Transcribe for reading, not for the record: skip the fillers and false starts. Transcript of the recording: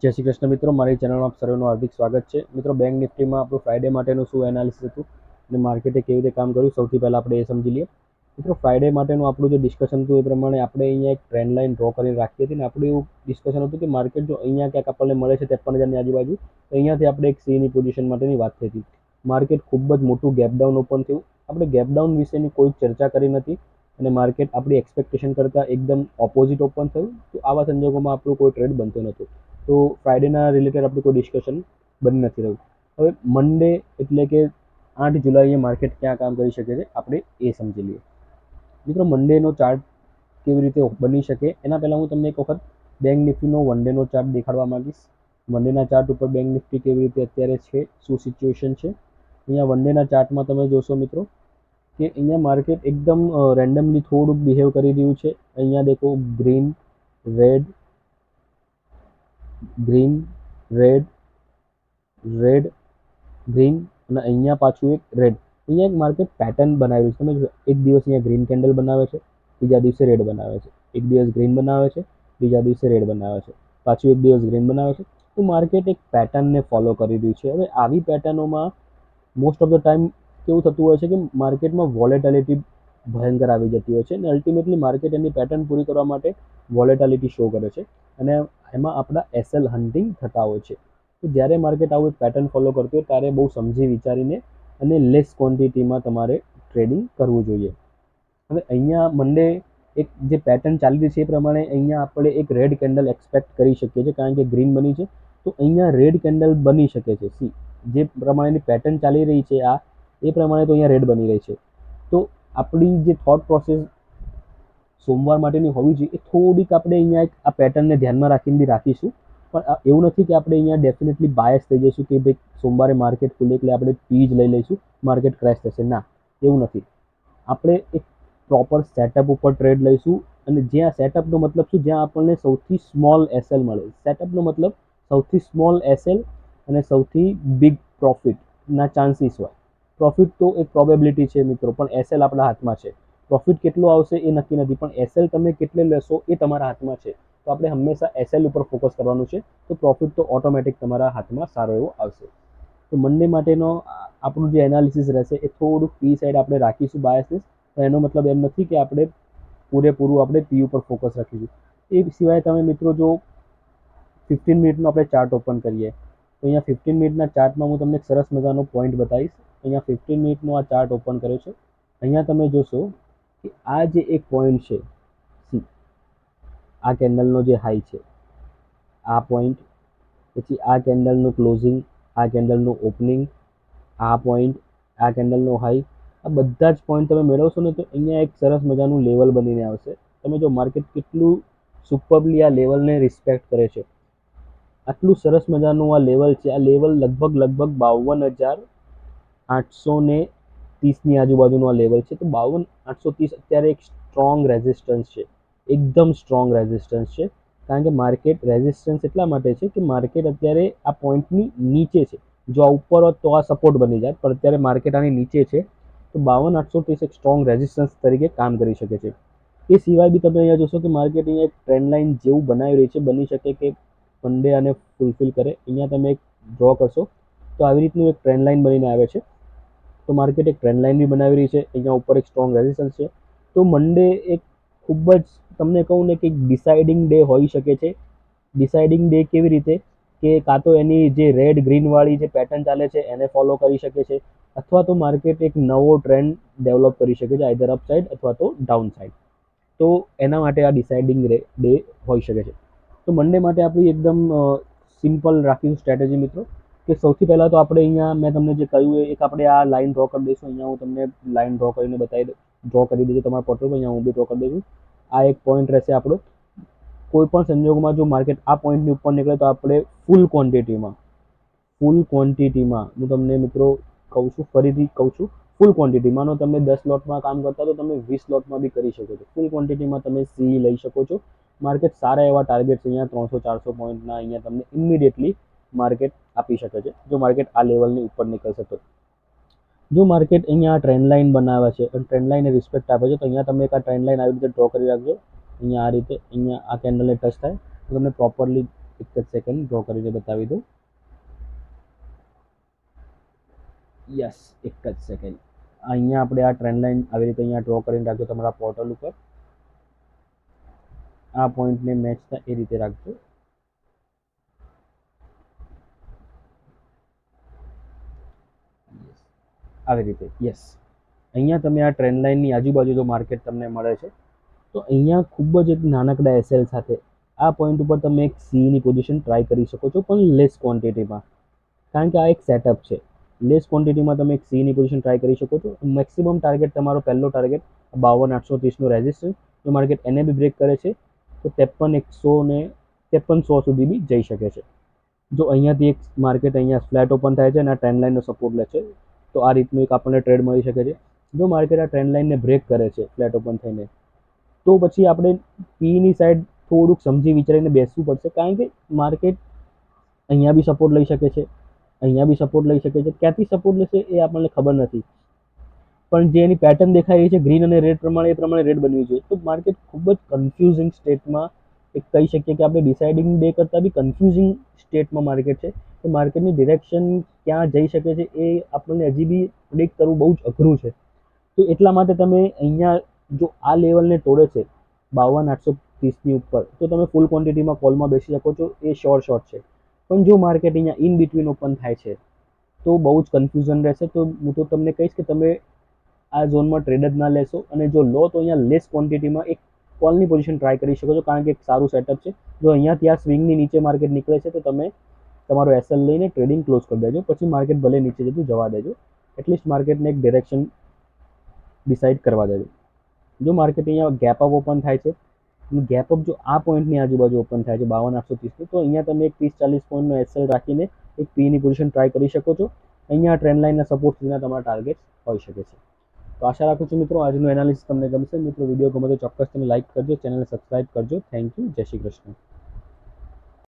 જય શ્રી કૃષ્ણ મિત્રો, મારી ચેનલમાં આપ સર્વેનું હાર્દિક સ્વાગત છે. મિત્રો, બેંક નિફ્ટીમાં આપણું ફ્રાઇડે માટેનું શું એનાલિસિસ હતું અને માર્કેટે કેવી રીતે કામ કર્યું, સૌથી પહેલાં આપણે એ સમજી લઈએ. મિત્રો, ફ્રાઇડે માટેનું આપણું જે ડિસ્કશન હતું એ પ્રમાણે આપણે અહીંયા એક ટ્રેન્ડ લાઇન ડ્રો કરીને રાખી હતી અને આપણું એવું ડિસ્કશન હતું કે માર્કેટ જો અહીંયા ક્યાંક આપણને મળે છે 53,000ની આજુબાજુ, તો અહીંયાથી આપણે એક સીની પોઝિશન માટેની વાત થઈ હતી. માર્કેટ ખૂબ જ મોટું ગેપડાઉન ઓપન થયું. આપણે ગેપડાઉન વિશેની કોઈ ચર્ચા કરી નથી અને માર્કેટ આપણી એક્સપેક્ટેશન કરતાં એકદમ ઓપોઝિટ ઓપન થયું. તો આવા સંજોગોમાં આપણું કોઈ ટ્રેડ બનતો નહોતો. તો ફ્રાઇડેના રિલેટેડ આપણું કોઈ ડિસ્કશન બની નથી રહ્યું. હવે મંડે એટલે કે 8 જુલાઈએ માર્કેટ ક્યાં કામ કરી શકે છે આપણે એ સમજી લઈએ. મિત્રો, મંડેનો ચાર્ટ કેવી રીતે બની શકે એના પહેલાં હું તમને એક વખત બેંક નિફ્ટીનો વન ડેનો ચાર્ટ દેખાડવા માંગીશ. વન ડેના ચાર્ટ ઉપર બેંક નિફ્ટી કેવી રીતે અત્યારે છે, શું સિચ્યુએશન છે. અહીંયા વન ડેના ચાર્ટમાં તમે જોશો મિત્રો કે અહીંયા માર્કેટ એકદમ રેન્ડમલી થોડુંક બિહેવ કરી રહ્યું છે. અહીંયા દેખો, ગ્રીન રેડ રેડ ગ્રીન અને અહીંયા પાછું એક રેડ. અહીંયા એક માર્કેટ પેટર્ન બનાવ્યું છે. તમે જો એક દિવસ અહીંયા ગ્રીન કેન્ડલ બનાવે છે, બીજા દિવસે રેડ બનાવે છે, એક દિવસ ગ્રીન બનાવે છે, બીજા દિવસે રેડ બનાવે છે, પાછું એક દિવસ ગ્રીન બનાવે છે. તો માર્કેટ એક પેટર્નને ફોલો કરી રહ્યું છે. હવે આવી પેટર્નોમાં મોસ્ટ ઓફ ધ ટાઈમ કેવું થતું હોય છે કે માર્કેટમાં વોલેટિલિટી ભયંકર આવી જતી હોય છે અને અલ્ટિમેટલી માર્કેટ એની પેટર્ન પૂરી કરવા માટે વોલેટિલિટી શો કરે છે અને એમાં આપણા એસએલ હન્ટિંગ થતા હોય છે. તો જ્યારે માર્કેટ આવું એક પેટર્ન ફોલો કરતું હોય ત્યારે બહુ સમજી વિચારીને અને લેસ ક્વોન્ટિટીમાં તમારે ટ્રેડિંગ કરવું જોઈએ. હવે અહીંયા મંડે એક જે પેટર્ન ચાલી રહી છે એ પ્રમાણે અહીંયા આપણે એક રેડ કેન્ડલ એક્સપેક્ટ કરી શકીએ છીએ, કારણ કે ગ્રીન બની છે. તો અહીંયા રેડ કેન્ડલ બની શકે છે. જે પ્રમાણેની પેટર્ન ચાલી રહી છે એ પ્રમાણે તો અહીંયા રેડ બની રહી છે. તો આપણી જે થોટ પ્રોસેસ સોમવાર માટેની હોવી જોઈએ એ થોડીક આપણે અહીંયા આ પેટર્નને ધ્યાનમાં રાખીને બી રાખીશું. પણ એવું નથી કે આપણે અહીંયા ડેફિનેટલી બાયસ થઈ જઈશું કે ભાઈ સોમવારે માર્કેટ ખુલે એટલે આપણે પી જ લઈ લઈશું, માર્કેટ ક્રેશ થશે. ના, એવું નથી. આપણે એક પ્રોપર સેટઅપ ઉપર ટ્રેડ લઈશું અને જ્યાં સેટઅપનો મતલબ શું, જ્યાં આપણને સૌથી સ્મોલ એસએલ મળે. સેટઅપનો મતલબ સૌથી સ્મોલ એસએલ અને સૌથી બિગ પ્રોફિટના ચાન્સીસ હોય. પ્રોફિટ તો એક પ્રોબેબિલિટી છે મિત્રો, પણ એસએલ આપણા હાથમાં છે. પ્રોફિટ કેટલો આવશે એ નક્કી નથી, પણ એસએલ તમે કેટલે લેશો એ તમારા હાથમાં છે. તો આપણે હંમેશા એસએલ ઉપર ફોકસ કરવાનું છે. તો પ્રોફિટ તો ઓટોમેટિક તમારા હાથમાં સારો એવો આવશે. તો મંડે માટેનો આપણું જે એનાલિસિસ રહેશે એ થોડુંક પી સાઈડ આપણે રાખીશું બાયસનેસ. પણ એનો મતલબ એમ નથી કે આપણે પૂરેપૂરું આપણે પી ઉપર ફોકસ રાખીશું. એ સિવાય તમે મિત્રો જો 15 મિનિટનો આપણે ચાર્ટ ઓપન કરીએ તો અહીંયા 15 મિનિટના ચાર્ટમાં હું તમને એક સરસ મજાનો પોઈન્ટ બતાવીશ. અહીંયા 15 મિનિટનો આ ચાર્ટ ઓપન કર્યો છે. અહીંયા તમે જોશો કે આ જે એક પોઈન્ટ છે, આ કેન્ડલનો જે હાઈ છે, આ પોઈન્ટ, પછી આ કેન્ડલનું ક્લોઝિંગ, આ કેન્ડલનું ઓપનિંગ, આ પોઈન્ટ, આ કેન્ડલનો હાઈ, આ બધા જ પોઈન્ટ તમે મેળવશો ને તો અહીંયા એક સરસ મજાનું લેવલ બનીને આવશે. તમે જો માર્કેટ કેટલું સુપરબલી આ લેવલને રિસ્પેક્ટ કરે છે. આટલું સરસ મજાનું આ લેવલ છે. આ લેવલ લગભગ 52,830ની આજુબાજુનું આ લેવલ છે. તો 52,830 અત્યારે એક સ્ટ્રોંગ રેઝિસ્ટન્સ છે, એકદમ સ્ટ્રોંગ રેઝિસ્ટન્સ છે. કારણ કે માર્કેટ રેઝિસ્ટન્સ એટલા માટે છે કે માર્કેટ અત્યારે આ પોઈન્ટની નીચે છે. જો આ ઉપર હોત તો આ સપોર્ટ બની જાય, પણ અત્યારે માર્કેટ આની નીચે છે. તો 52,830 એક સ્ટ્રોંગ રેઝિસ્ટન્સ તરીકે કામ કરી શકે છે. એ સિવાય બી તમે અહીંયા જોશો કે માર્કેટ અહીંયા એક ટ્રેન્ડ લાઇન જેવું બનાવી રહી છે. બની શકે કે મંડે આને ફૂલફિલ કરે. અહીંયા તમે એક ડ્રો કરશો તો આવી રીતનું એક ટ્રેન્ડ લાઇન બનીને આવે છે. તો માર્કેટ એક ટ્રેન્ડ લાઇન બી બનાવી રહી છે. અહીંયા ઉપર એક સ્ટ્રોંગ રેઝિસ્ટન્સ છે. તો મંડે એક ખૂબ જ તમને કહું ને કે એક ડિસાઇડિંગ ડે હોઈ શકે છે. ડિસાઇડિંગ ડે કેવી રીતે કે કાં તો એની જે રેડ ગ્રીનવાળી જે પેટર્ન ચાલે છે એને ફોલો કરી શકે છે, અથવા તો માર્કેટ એક નવો ટ્રેન્ડ ડેવલપ કરી શકે છે, આઈધર અપ સાઇડ અથવા તો ડાઉન સાઇડ. તો એના માટે આ ડિસાઇડિંગ ડે હોઈ શકે છે. તો મંડે માટે આપણી એકદમ સિમ્પલ રાખીશું સ્ટ્રેટેજી મિત્રો, કે સૌથી પહેલાં તો આપણે અહીંયા મેં તમને જે કહ્યું એક આપણે આ લાઇન ડ્રો કરી દઈશું. અહીંયા હું તમને લાઇન ડ્રો કરીને ડ્રો કરી દેજો તમારા પોર્ટલ પર. અહીંયા હું બી ડ્રો કરી દઈશું. આ એક પોઈન્ટ રહેશે આપણો. કોઈ પણ સંજોગોમાં જો માર્કેટ આ પોઈન્ટની ઉપર નીકળે તો આપણે ફૂલ ક્વોન્ટિટીમાં હું તમને મિત્રો કહું છું, ફરીથી કહું છું, ફૂલ ક્વોન્ટિટીમાં તમે 10 લોટમાં કામ કરતા તો તમે 20 લોટમાં બી કરી શકો છો. ફૂલ ક્વોન્ટિટીમાં તમે સી લઈ શકો છો. માર્કેટ સારા એવા ટાર્ગેટ્સ અહીંયા 300-400 પોઈન્ટના અહીંયા તમને ઇમિડિયેટલી માર્કેટ આપી શકે છે, જો માર્કેટ આ લેવલની ઉપર નીકળશે તો. જો માર્કેટ અહીંયા ટ્રેન્ડ લાઇન બનાવે છે અને ટ્રેન્ડ લાઇનને રિસ્પેક્ટ આપે છે તો અહીંયા તમે એક આ ટ્રેન્ડ લાઇન આવી રીતે ડ્રો કરી રાખજો. અહીંયા આ રીતે અહીંયા આ કેન્ડલને ટચ થાય તો તમને પ્રોપરલી એક જ સેકન્ડ ડ્રો કરીને બતાવી દઉં. યસ, એક જ સેકન્ડ. અહીંયા આપણે આ ટ્રેન્ડ લાઈન આવી રીતે અહીંયા ડ્રો કરીને રાખજો તમારા પોર્ટલ ઉપર. આ પોઈન્ટને મેચ થાય એ રીતે રાખજો. આવી રીતે યસ. અહીંયા તમે આ ટ્રેન્ડ લાઇનની આજુબાજુ જો માર્કેટ તમને મળે છે તો અહીંયા ખૂબ જ એક નાનકડા એસએલ સાથે આ પોઈન્ટ ઉપર તમે એક સીની પોઝિશન ટ્રાય કરી શકો છો, પણ લેસ ક્વોન્ટિટીમાં, કારણ કે આ એક સેટઅપ છે. લેસ ક્વોન્ટિટીમાં તમે એક સીની પોઝિશન ટ્રાય કરી શકો છો. મેક્સિમમ ટાર્ગેટ તમારો પહેલો ટાર્ગેટ 52,830નું રેઝિસ્ટન્સ, જો માર્કેટ એને બી બ્રેક કરે છે તો 53,100 ને 53,100 સુધી બી જઈ શકે છે. જો અહીંયાથી એક માર્કેટ અહીંયા ફ્લેટ ઓપન થાય છે અને આ ટ્રેન્ડ લાઇનનો સપોર્ટ લે છે તો આ રીતનું એક આપણને ટ્રેડ મળી શકે છે. જો માર્કેટ આ ટ્રેન્ડ લાઇનને બ્રેક કરે છે ફ્લેટ ઓપન થઈને, તો પછી આપણે પીની સાઈડ થોડુંક સમજી વિચારીને બેસવું પડશે, કારણ કે માર્કેટ અહીંયા બી સપોર્ટ લઈ શકે છે, અહીંયા બી સપોર્ટ લઈ શકે છે. ક્યાંથી સપોર્ટ લેશે એ આપણને ખબર નથી, પણ જે એની પેટર્ન દેખાઈ રહી છે ગ્રીન અને રેડ પ્રમાણે, એ પ્રમાણે રેડ બનવી જોઈએ. તો માર્કેટ ખૂબ જ કન્ફ્યુઝિંગ સ્ટેટમાં, એક કહી શકીએ કે આપણે ડિસાઇડિંગ ડે કરતાં બી કન્ફ્યુઝિંગ સ્ટેટમાં માર્કેટ છે. તો માર્કેટની ડિરેક્શન ક્યાં જઈ શકે છે એ આપણને હજી બી પ્રિડિક્ટ કરવું બહુ જ અઘરું છે. તો એટલા માટે તમે અહીંયા જો આ લેવલને તોડે છે 52,830ની ઉપર, તો તમે ફૂલ ક્વોન્ટિટીમાં કોલમાં બેસી શકો છો, એ શોર્ટ છે. પણ જો માર્કેટ અહીંયા ઇન બિટવીન ઓપન થાય છે તો બહુ જ કન્ફ્યુઝન રહેશે. તો હું તો તમને કહીશ કે તમે આ ઝોનમાં ટ્રેડ જ ના લેશો, અને જો લો તો અહીંયા લેસ ક્વોન્ટિટીમાં એક કોલની પોઝિશન ટ્રાય કરી શકો છો, કારણ કે એક સારું સેટઅપ છે. જો અહીંયાથી આ સ્વિંગની નીચે માર્કેટ નીકળે છે તો તમે તમારો એસએલ લઈને ટ્રેડિંગ ક્લોઝ કરી દેજો, પછી માર્કેટ ભલે નીચે જતું જવા દેજો, એટલીસ્ટ માર્કેટને એક ડિરેક્શન ડિસાઇડ કરવા દેજો. જો માર્કેટ અહીંયા ગેપ અપ ઓપન થાય છે, ગેપ અપ જો આ પોઈન્ટની આજુબાજુ ઓપન થાય છે 52,830, તો અહીંયા તમે એક 30-40 પોઈન્ટનો એસએલ રાખીને એક પીની પોઝિશન ટ્રાય કરી શકો છો. અહીંયા ટ્રેન્ડ લાઇનના સપોર્ટ સુધીના તમારા ટાર્ગેટ હોઈ શકે છે. તો આશા રાખું છું મિત્રો આજનું એનાલિસિસ તમને ગમશે. મિત્રો વિડીયો ગમે તો ચોક્કસ તમે લાઇક કરજો, ચેનલને સબસ્ક્રાઇબ કરજો. Thank you. જય શ્રી કૃષ્ણ.